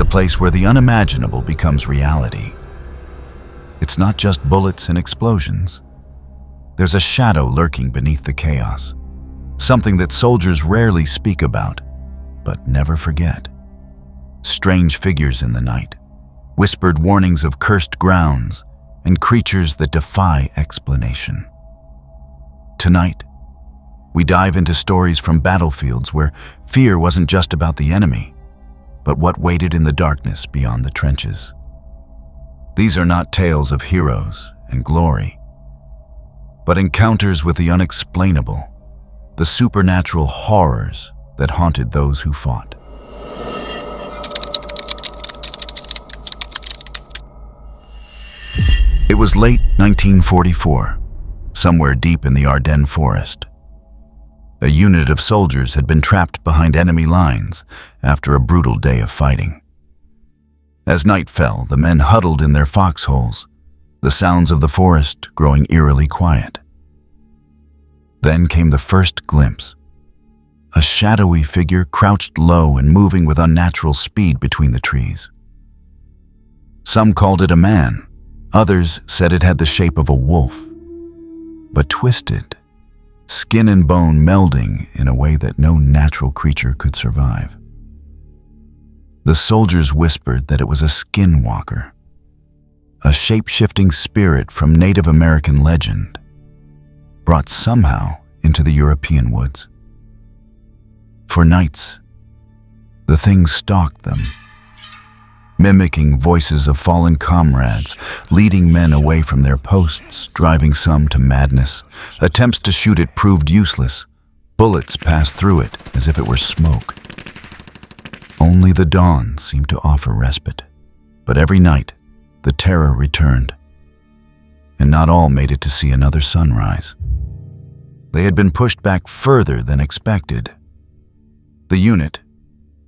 place where the unimaginable becomes reality. It's not just bullets and explosions. There's a shadow lurking beneath the chaos, something that soldiers rarely speak about, but never forget. Strange figures in the night, whispered warnings of cursed grounds, and creatures that defy explanation. Tonight, we dive into stories from battlefields where fear wasn't just about the enemy, but what waited in the darkness beyond the trenches. These are not tales of heroes and glory, but encounters with the unexplainable, the supernatural horrors that haunted those who fought. It was late 1944, somewhere deep in the Ardennes forest. A unit of soldiers had been trapped behind enemy lines after a brutal day of fighting. As night fell, the men huddled in their foxholes, the sounds of the forest growing eerily quiet. Then came the first glimpse. A shadowy figure crouched low and moving with unnatural speed between the trees. Some called it a man, others said it had the shape of a wolf, but twisted, skin and bone melding in a way that no natural creature could survive. The soldiers whispered that it was a skinwalker, a shape-shifting spirit from Native American legend, brought somehow into the European woods. For nights, the thing stalked them, mimicking voices of fallen comrades, leading men away from their posts, driving some to madness. Attempts to shoot it proved useless. Bullets passed through it as if it were smoke. Only the dawn seemed to offer respite. But every night, the terror returned, and not all made it to see another sunrise. They had been pushed back further than expected. The unit,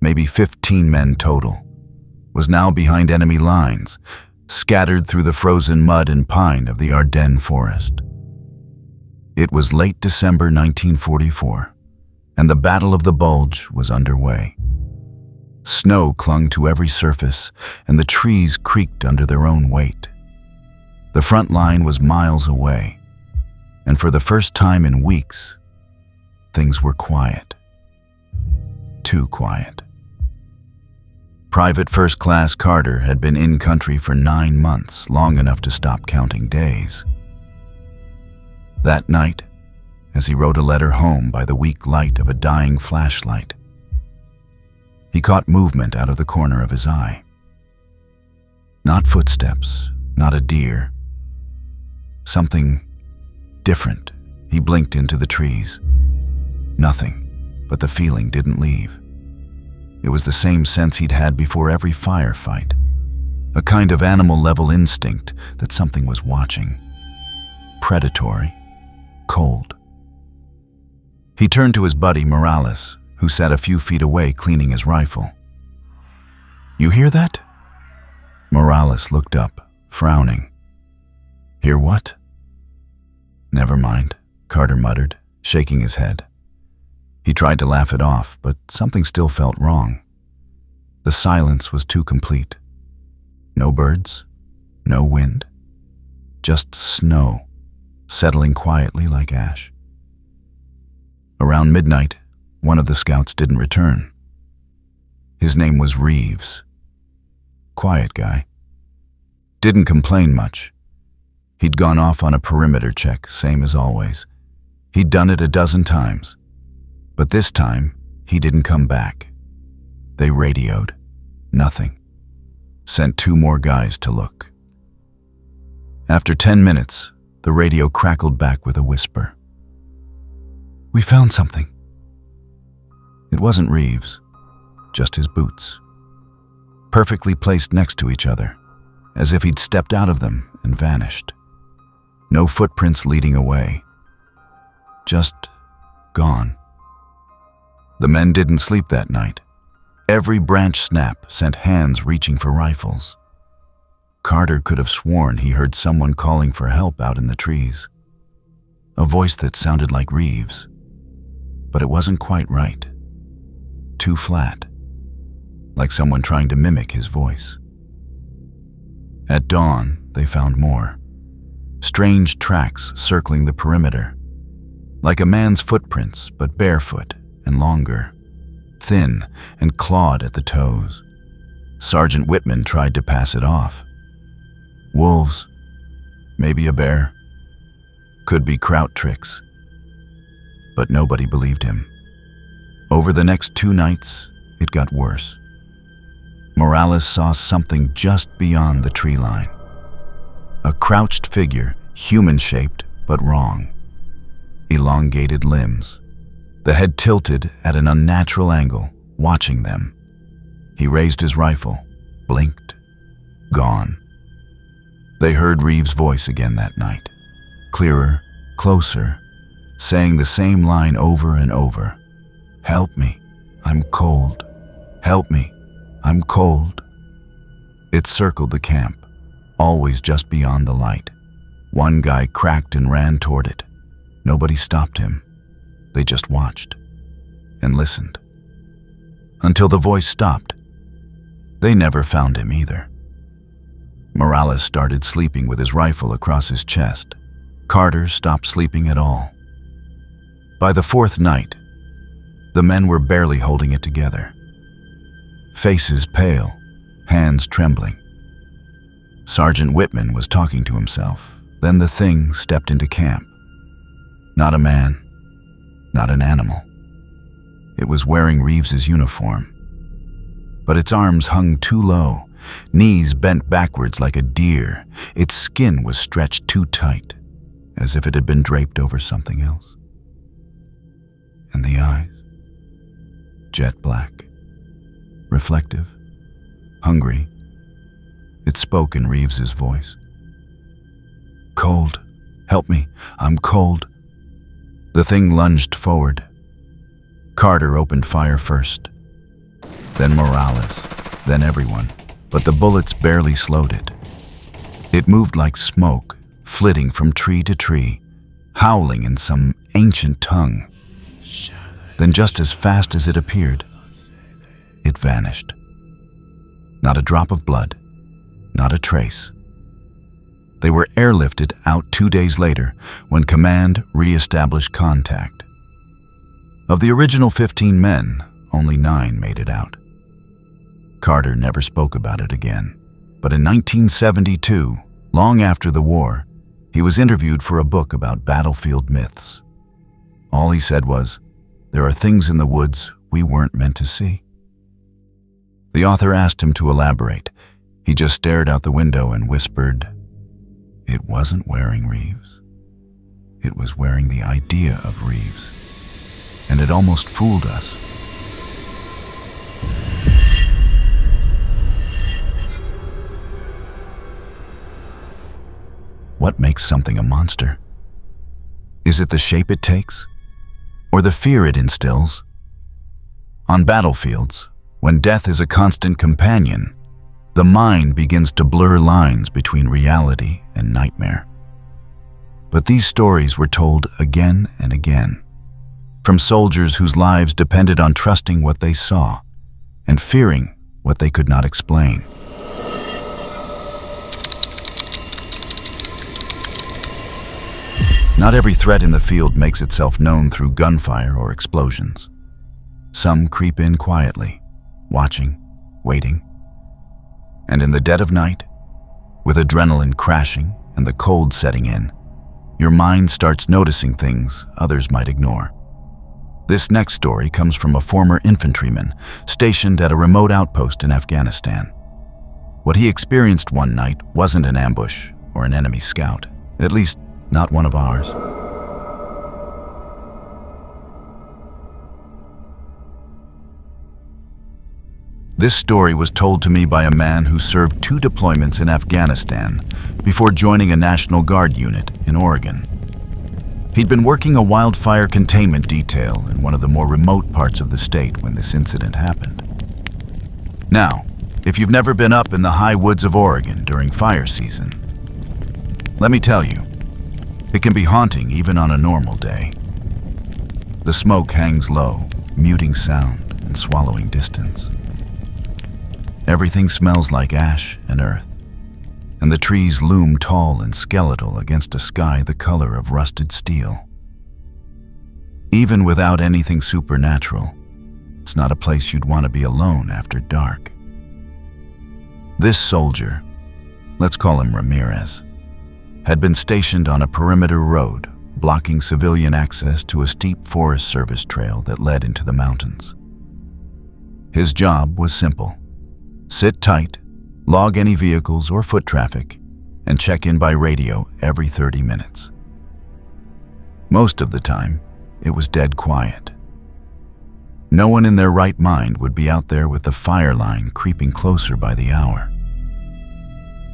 maybe 15 men total, was now behind enemy lines, scattered through the frozen mud and pine of the Ardennes forest. It was late December 1944, and the Battle of the Bulge was underway. Snow clung to every surface, and the trees creaked under their own weight. The front line was miles away, and for the first time in weeks, things were quiet. Too quiet. Private First Class Carter had been in country for 9 months, long enough to stop counting days. That night, as he wrote a letter home by the weak light of a dying flashlight, he caught movement out of the corner of his eye. Not footsteps, not a deer. Something different. He blinked into the trees. Nothing, but the feeling didn't leave. It was the same sense he'd had before every firefight, a kind of animal-level instinct that something was watching. Predatory, cold. He turned to his buddy Morales, who sat a few feet away cleaning his rifle. "You hear that?" Morales looked up, frowning. "Hear what?" "Never mind," Carter muttered, shaking his head. He tried to laugh it off, but something still felt wrong. The silence was too complete. No birds, no wind, just snow, settling quietly like ash. Around midnight, one of the scouts didn't return. His name was Reeves. Quiet guy. Didn't complain much. He'd gone off on a perimeter check, same as always. He'd done it a dozen times. But this time, he didn't come back. They radioed. Nothing. Sent 2 more guys to look. After 10 minutes, the radio crackled back with a whisper. "We found something." It wasn't Reeves, just his boots. Perfectly placed next to each other, as if he'd stepped out of them and vanished. No footprints leading away. Just gone. The men didn't sleep that night. Every branch snap sent hands reaching for rifles. Carter could have sworn he heard someone calling for help out in the trees. A voice that sounded like Reeves, but it wasn't quite right. Too flat, like someone trying to mimic his voice. At dawn, they found more. Strange tracks circling the perimeter, like a man's footprints, but barefoot and longer, thin and clawed at the toes. Sergeant Whitman tried to pass it off. Wolves, maybe a bear, could be kraut tricks. But nobody believed him. Over the next 2 nights, it got worse. Morales saw something just beyond the tree line. A crouched figure, human-shaped but wrong. Elongated limbs, the head tilted at an unnatural angle, watching them. He raised his rifle, blinked, gone. They heard Reeves' voice again that night, clearer, closer, saying the same line over and over. "Help me, I'm cold. Help me, I'm cold." It circled the camp, always just beyond the light. One guy cracked and ran toward it. Nobody stopped him. They just watched and listened. Until the voice stopped. They never found him either. Morales started sleeping with his rifle across his chest. Carter stopped sleeping at all. By the 4th night, the men were barely holding it together. Faces pale, hands trembling. Sergeant Whitman was talking to himself. Then the thing stepped into camp. Not a man, not an animal. It was wearing Reeves's uniform. But its arms hung too low, knees bent backwards like a deer. Its skin was stretched too tight, as if it had been draped over something else. And the eyes, jet black, reflective, hungry. It spoke in Reeves's voice. "Cold, help me, I'm cold." The thing lunged forward. Carter opened fire first, then Morales, then everyone, but the bullets barely slowed it. It moved like smoke, flitting from tree to tree, howling in some ancient tongue. Then just as fast as it appeared, it vanished. Not a drop of blood, not a trace. They were airlifted out 2 days later when command re-established contact. Of the original 15 men, only 9 made it out. Carter never spoke about it again, but in 1972, long after the war, he was interviewed for a book about battlefield myths. All he said was, "There are things in the woods we weren't meant to see." The author asked him to elaborate. He just stared out the window and whispered, "It wasn't wearing Reeves. It was wearing the idea of Reeves. And it almost fooled us." What makes something a monster? Is it the shape it takes? Or the fear it instills? On battlefields, when death is a constant companion, the mind begins to blur lines between reality and nightmare. But these stories were told again and again, from soldiers whose lives depended on trusting what they saw and fearing what they could not explain. Not every threat in the field makes itself known through gunfire or explosions. Some creep in quietly, watching, waiting. And in the dead of night, with adrenaline crashing and the cold setting in, your mind starts noticing things others might ignore. This next story comes from a former infantryman stationed at a remote outpost in Afghanistan. What he experienced one night wasn't an ambush or an enemy scout, at least not one of ours. This story was told to me by a man who served 2 deployments in Afghanistan before joining a National Guard unit in Oregon. He'd been working a wildfire containment detail in one of the more remote parts of the state when this incident happened. Now, if you've never been up in the high woods of Oregon during fire season, let me tell you, it can be haunting even on a normal day. The smoke hangs low, muting sound and swallowing distance. Everything smells like ash and earth, and the trees loom tall and skeletal against a sky the color of rusted steel. Even without anything supernatural, it's not a place you'd want to be alone after dark. This soldier, let's call him Ramirez, had been stationed on a perimeter road, blocking civilian access to a steep Forest Service trail that led into the mountains. His job was simple: sit tight, log any vehicles or foot traffic, and check in by radio every 30 minutes. Most of the time, it was dead quiet. No one in their right mind would be out there with the fire line creeping closer by the hour.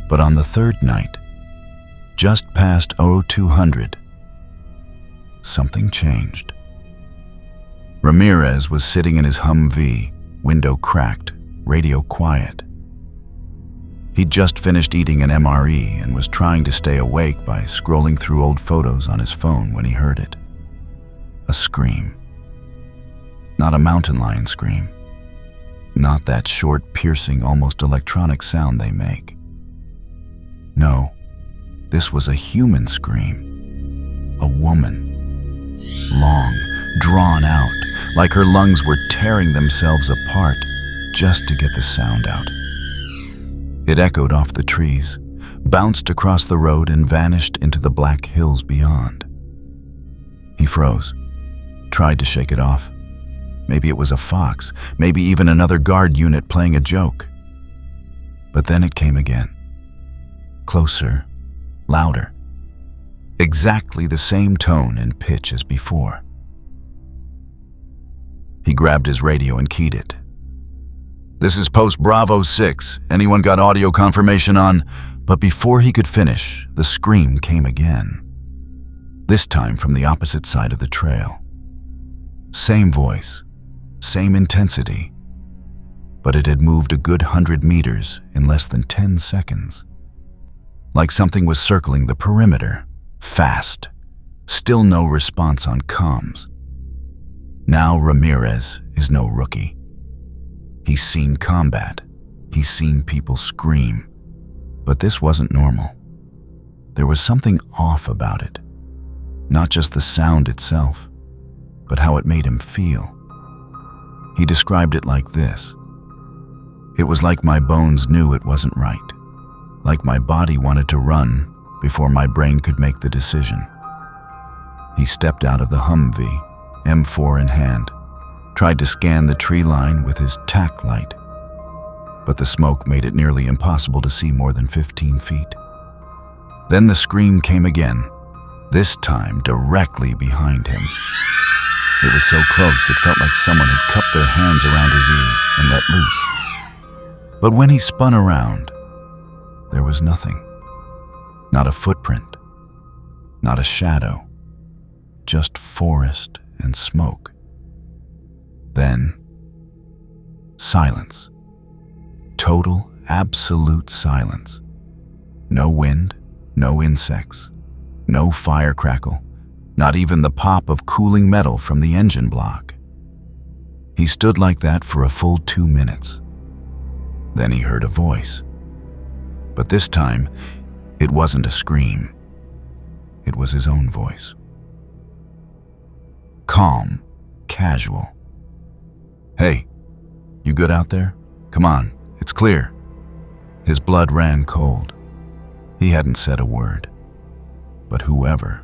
But on the third night, just past 0200, something changed. Ramirez was sitting in his Humvee, window cracked, radio quiet. He'd just finished eating an MRE and was trying to stay awake by scrolling through old photos on his phone when he heard it. A scream. Not a mountain lion scream. Not that short, piercing, almost electronic sound they make. No, this was a human scream. A woman. Long, drawn out, like her lungs were tearing themselves apart just to get the sound out. It echoed off the trees, bounced across the road, and vanished into the black hills beyond. He froze, tried to shake it off. Maybe it was a fox, maybe even another guard unit playing a joke. But then it came again. Closer, louder. Exactly the same tone and pitch as before. He grabbed his radio and keyed it. "This is Post Bravo 6. Anyone got audio confirmation on?" But before he could finish, the scream came again. This time from the opposite side of the trail. Same voice, same intensity, but it had moved a good 100 meters in less than 10 seconds. Like something was circling the perimeter, fast. Still no response on comms. Now Ramirez is no rookie. He's seen combat. He's seen people scream. But this wasn't normal. There was something off about it. Not just the sound itself, but how it made him feel. He described it like this: "It was like my bones knew it wasn't right. Like my body wanted to run before my brain could make the decision." He stepped out of the Humvee, M4 in hand, tried to scan the tree line with his tack light, but the smoke made it nearly impossible to see more than 15 feet. Then the scream came again, this time directly behind him. It was so close it felt like someone had cupped their hands around his ears and let loose. But when he spun around, there was nothing. Not a footprint, not a shadow, just forest and smoke. Then, silence. Total, absolute silence. No wind, no insects, no fire crackle, not even the pop of cooling metal from the engine block. He stood like that for a full 2 minutes. Then he heard a voice. But this time, it wasn't a scream. It was his own voice. Calm, casual. "Hey, you good out there? Come on, it's clear." His blood ran cold. He hadn't said a word. But whoever,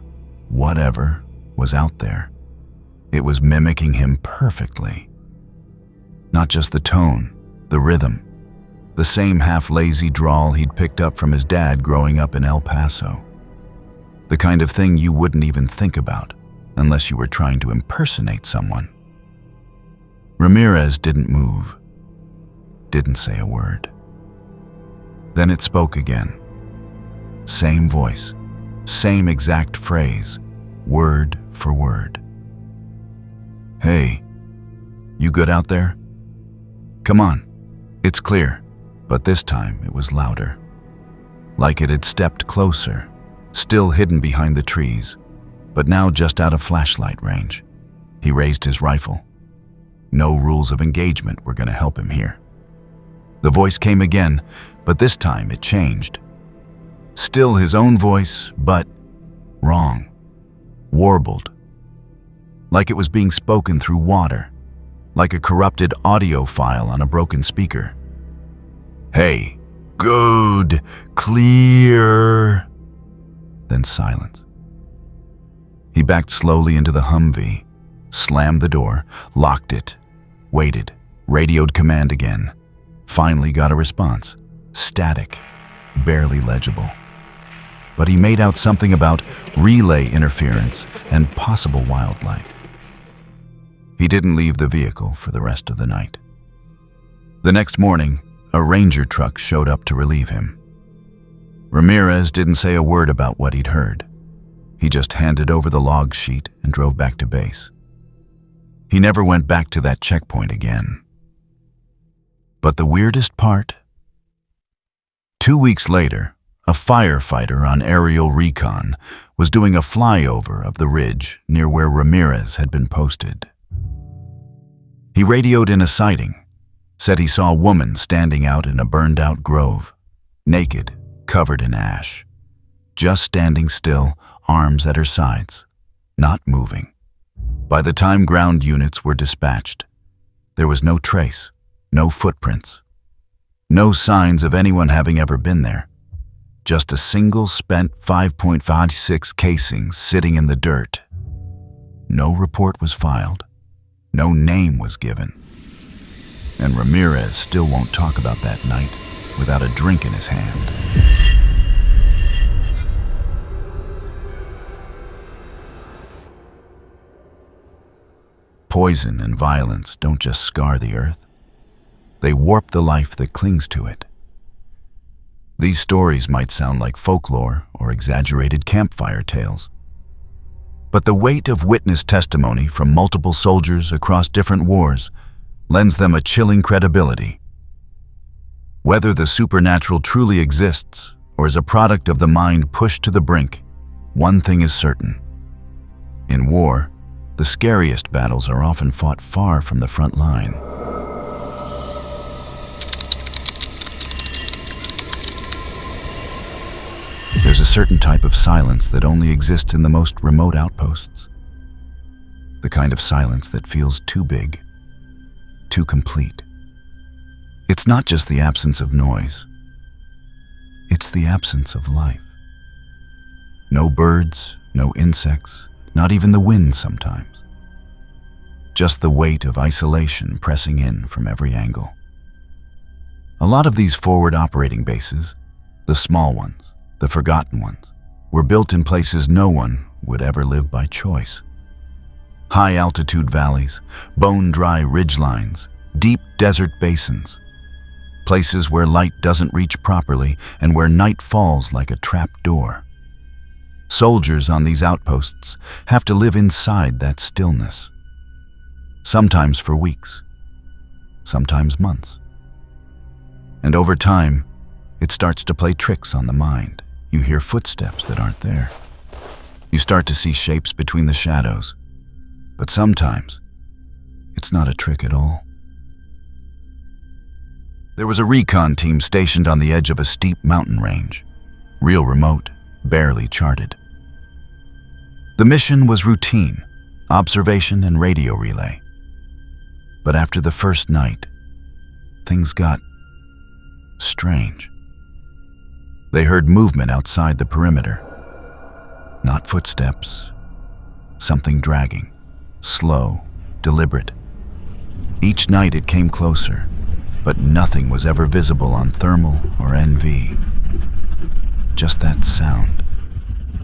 whatever, was out there, it was mimicking him perfectly. Not just the tone, the rhythm, the same half-lazy drawl he'd picked up from his dad growing up in El Paso. The kind of thing you wouldn't even think about unless you were trying to impersonate someone. Ramirez didn't move, didn't say a word. Then it spoke again. Same voice, same exact phrase, word for word. "Hey, you good out there? Come on, it's clear." But this time it was louder. Like it had stepped closer, still hidden behind the trees, but now just out of flashlight range. He raised his rifle. No rules of engagement were going to help him here. The voice came again, but this time it changed. Still his own voice, but wrong, warbled, like it was being spoken through water, like a corrupted audio file on a broken speaker. "Hey, good, clear." Then silence. He backed slowly into the Humvee, slammed the door, locked it, waited, radioed command again. Finally got a response. Static, barely legible. But he made out something about relay interference and possible wildlife. He didn't leave the vehicle for the rest of the night. The next morning, a ranger truck showed up to relieve him. Ramirez didn't say a word about what he'd heard. He just handed over the log sheet and drove back to base. He never went back to that checkpoint again. But the weirdest part? 2 weeks later, a firefighter on aerial Recon was doing a flyover of the ridge near where Ramirez had been posted. He radioed in a sighting, said he saw a woman standing out in a burned-out grove, naked, covered in ash, just standing still, arms at her sides, not moving. By the time ground units were dispatched, there was no trace, no footprints, no signs of anyone having ever been there. Just a single spent 5.56 casing sitting in the dirt. No report was filed. No name was given. And Ramirez still won't talk about that night without a drink in his hand. Poison and violence don't just scar the earth. They warp the life that clings to it. These stories might sound like folklore or exaggerated campfire tales. But the weight of witness testimony from multiple soldiers across different wars lends them a chilling credibility. Whether the supernatural truly exists or is a product of the mind pushed to the brink, one thing is certain. In war, the scariest battles are often fought far from the front line. There's a certain type of silence that only exists in the most remote outposts. The kind of silence that feels too big, too complete. It's not just the absence of noise. It's the absence of life. No birds, no insects, not even the wind sometimes. Just the weight of isolation pressing in from every angle. A lot of these forward operating bases, the small ones, the forgotten ones, were built in places no one would ever live by choice. High-altitude valleys, bone-dry ridgelines, deep desert basins. Places where light doesn't reach properly and where night falls like a trap door. Soldiers on these outposts have to live inside that stillness. Sometimes for weeks, sometimes months. And over time, it starts to play tricks on the mind. You hear footsteps that aren't there. You start to see shapes between the shadows. But sometimes, it's not a trick at all. There was a recon team stationed on the edge of a steep mountain range, real remote, barely charted. The mission was routine, observation and radio relay. But after the first night, things got strange. They heard movement outside the perimeter. Not footsteps, something dragging, slow, deliberate. Each night it came closer, but nothing was ever visible on thermal or NV. Just that sound,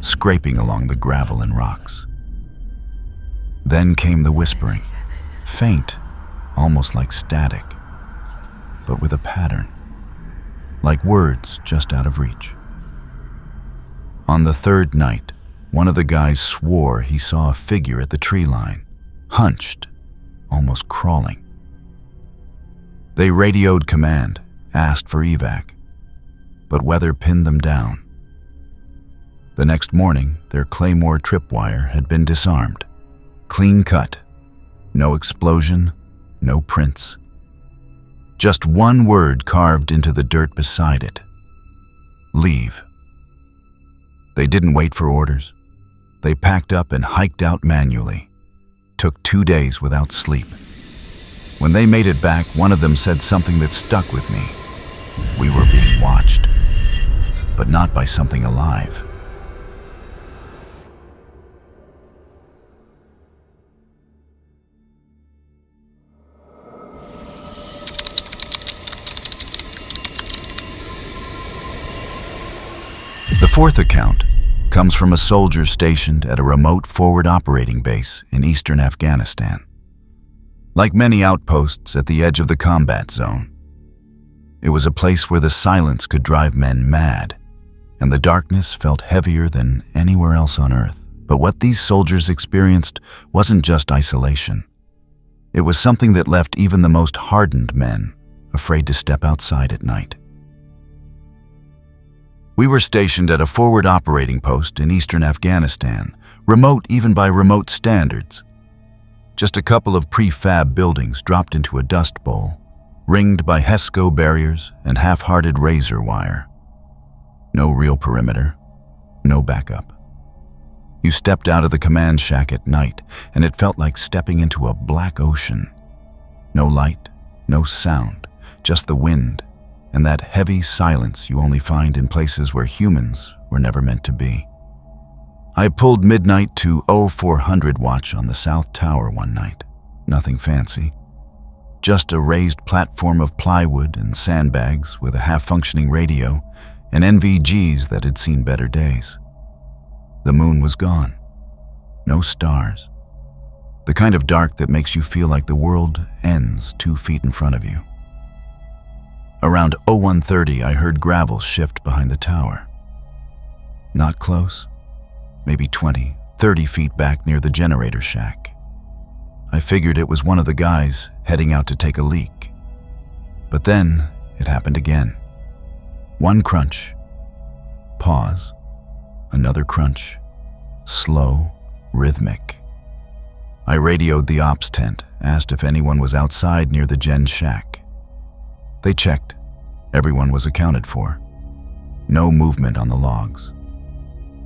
scraping along the gravel and rocks. Then came the whispering, faint, almost like static, but with a pattern, like words just out of reach. On the third night, one of the guys swore he saw a figure at the tree line, hunched, almost crawling. They radioed command, asked for evac, but weather pinned them down. The next morning, their Claymore tripwire had been disarmed, clean cut, no explosion, no prints. Just one word carved into the dirt beside it. Leave. They didn't wait for orders. They packed up and hiked out manually. Took 2 days without sleep. When they made it back, one of them said something that stuck with me. We were being watched, but not by something alive. The fourth account comes from a soldier stationed at a remote forward operating base in eastern Afghanistan. Like many outposts at the edge of the combat zone, it was a place where the silence could drive men mad, and the darkness felt heavier than anywhere else on Earth. But what these soldiers experienced wasn't just isolation. It was something that left even the most hardened men afraid to step outside at night. We were stationed at a forward operating post in eastern Afghanistan, remote even by remote standards. Just a couple of prefab buildings dropped into a dust bowl, ringed by HESCO barriers and half-hearted razor wire. No real perimeter, no backup. You stepped out of the command shack at night, and it felt like stepping into a black ocean. No light, no sound, just the wind, and that heavy silence you only find in places where humans were never meant to be. I pulled midnight to 0400 watch on the South Tower one night. Nothing fancy. Just a raised platform of plywood and sandbags with a half-functioning radio and NVGs that had seen better days. The moon was gone. No stars. The kind of dark that makes you feel like the world ends 2 feet in front of you. Around 0130, I heard gravel shift behind the tower. Not close, maybe 20, 30 feet back near the generator shack. I figured it was one of the guys heading out to take a leak. But then it happened again. One crunch. Pause. Another crunch. Slow, rhythmic. I radioed the ops tent, asked if anyone was outside near the gen shack. They checked. Everyone was accounted for. No movement on the logs.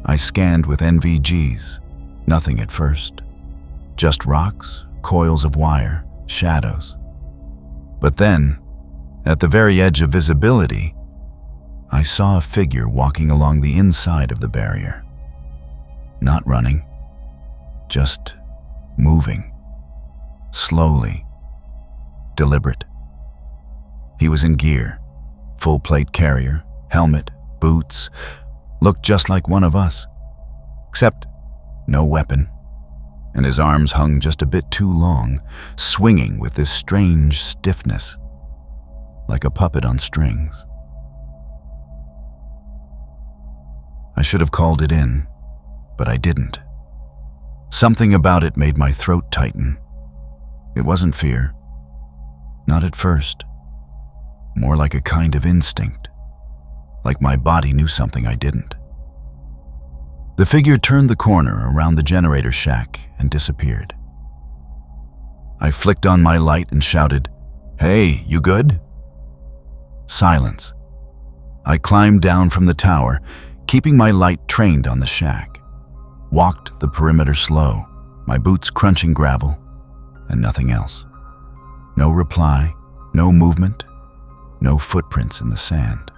I scanned with NVGs. Nothing at first. Just rocks, coils of wire, shadows. But then, at the very edge of visibility, I saw a figure walking along the inside of the barrier. Not running, just moving. Slowly. Deliberate. He was in gear, full plate carrier, helmet, boots, looked just like one of us, except no weapon, and his arms hung just a bit too long, swinging with this strange stiffness, like a puppet on strings. I should have called it in, but I didn't. Something about it made my throat tighten. It wasn't fear, not at first. More like a kind of instinct, like my body knew something I didn't. The figure turned the corner around the generator shack and disappeared. I flicked on my light and shouted, "Hey, you good?" Silence. I climbed down from the tower, keeping my light trained on the shack. Walked the perimeter slow, my boots crunching gravel, and nothing else. No reply, no movement, no footprints in the sand.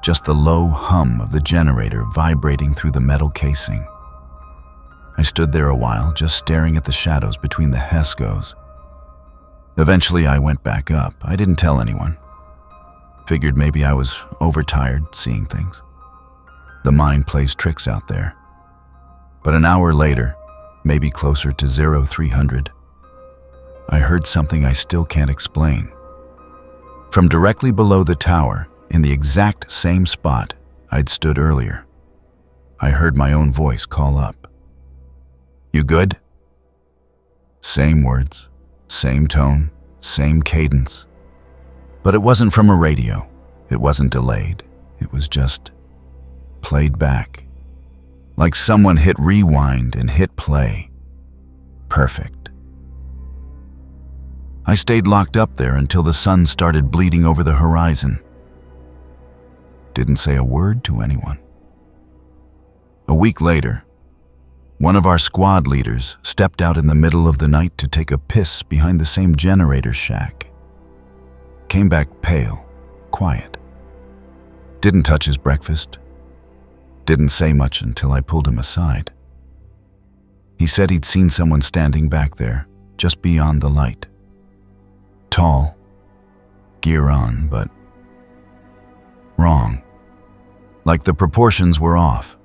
Just the low hum of the generator vibrating through the metal casing. I stood there a while, just staring at the shadows between the HESCOs. Eventually, I went back up. I didn't tell anyone. Figured maybe I was overtired seeing things. The mind plays tricks out there. But an hour later, maybe closer to 0300, I heard something I still can't explain. From directly below the tower, in the exact same spot I'd stood earlier, I heard my own voice call up. "You good?" Same words, same tone, same cadence. But it wasn't from a radio. It wasn't delayed. It was just played back. Like someone hit rewind and hit play. Perfect. I stayed locked up there until the sun started bleeding over the horizon. Didn't say a word to anyone. A week later, one of our squad leaders stepped out in the middle of the night to take a piss behind the same generator shack. Came back pale, quiet. Didn't touch his breakfast. Didn't say much until I pulled him aside. He said he'd seen someone standing back there, just beyond the light. Tall, gear on, but wrong. Like the proportions were off.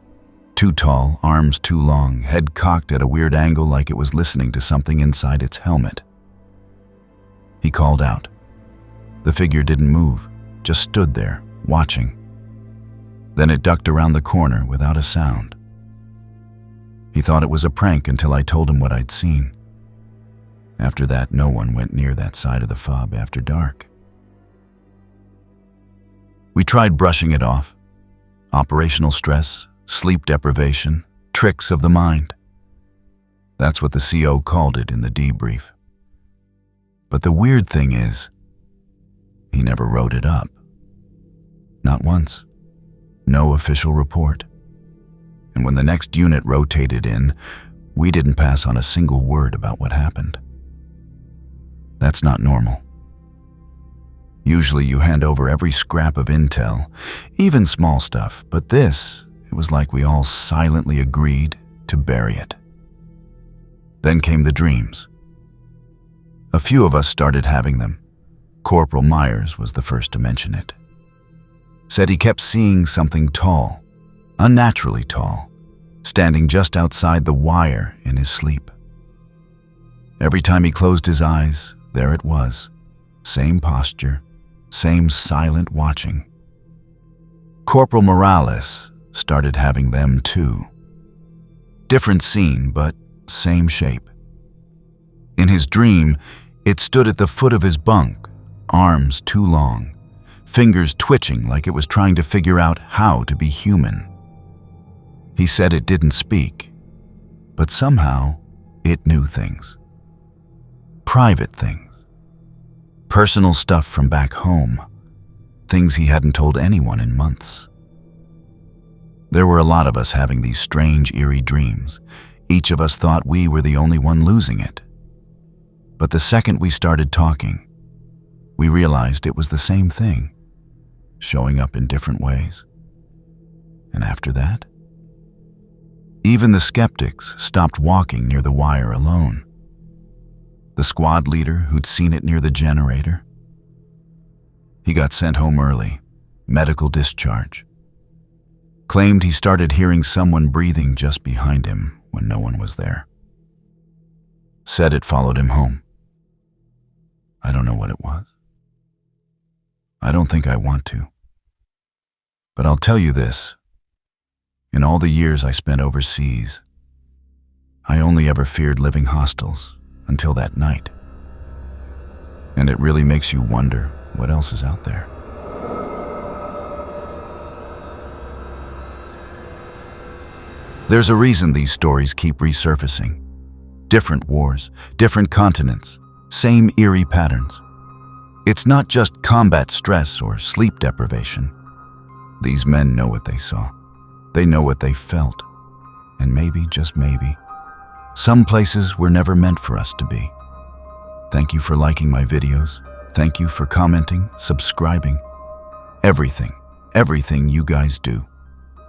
Too tall, arms too long, head cocked at a weird angle like it was listening to something inside its helmet. He called out. The figure didn't move, just stood there, watching. Then it ducked around the corner without a sound. He thought it was a prank until I told him what I'd seen. After that, no one went near that side of the fob after dark. We tried brushing it off. Operational stress, sleep deprivation, tricks of the mind. That's what the CO called it in the debrief. But the weird thing is, he never wrote it up. Not once. No official report. And when the next unit rotated in, we didn't pass on a single word about what happened. That's not normal. Usually you hand over every scrap of intel, even small stuff, but this, it was like we all silently agreed to bury it. Then came the dreams. A few of us started having them. Corporal Myers was the first to mention it. Said he kept seeing something tall, unnaturally tall, standing just outside the wire in his sleep. Every time he closed his eyes, there it was. Same posture, same silent watching. Corporal Morales started having them too. Different scene, but same shape. In his dream, it stood at the foot of his bunk, arms too long, fingers twitching like it was trying to figure out how to be human. He said it didn't speak, but somehow it knew things. Private things. Personal stuff from back home. Things he hadn't told anyone in months. There were a lot of us having these strange, eerie dreams. Each of us thought we were the only one losing it. But the second we started talking, we realized it was the same thing, showing up in different ways. And after that, even the skeptics stopped walking near the wire alone. The squad leader who'd seen it near the generator, he got sent home early, medical discharge. Claimed he started hearing someone breathing just behind him when no one was there. Said it followed him home. I don't know what it was. I don't think I want to. But I'll tell you this. In all the years I spent overseas, I only ever feared living hostels until that night. And it really makes you wonder what else is out there. There's a reason these stories keep resurfacing. Different wars, different continents, same eerie patterns. It's not just combat stress or sleep deprivation. These men know what they saw. They know what they felt. And maybe, just maybe, some places were never meant for us to be. Thank you for liking my videos. Thank you for commenting, subscribing. Everything you guys do.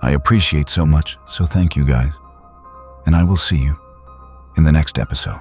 I appreciate so much, so thank you guys. And I will see you in the next episode.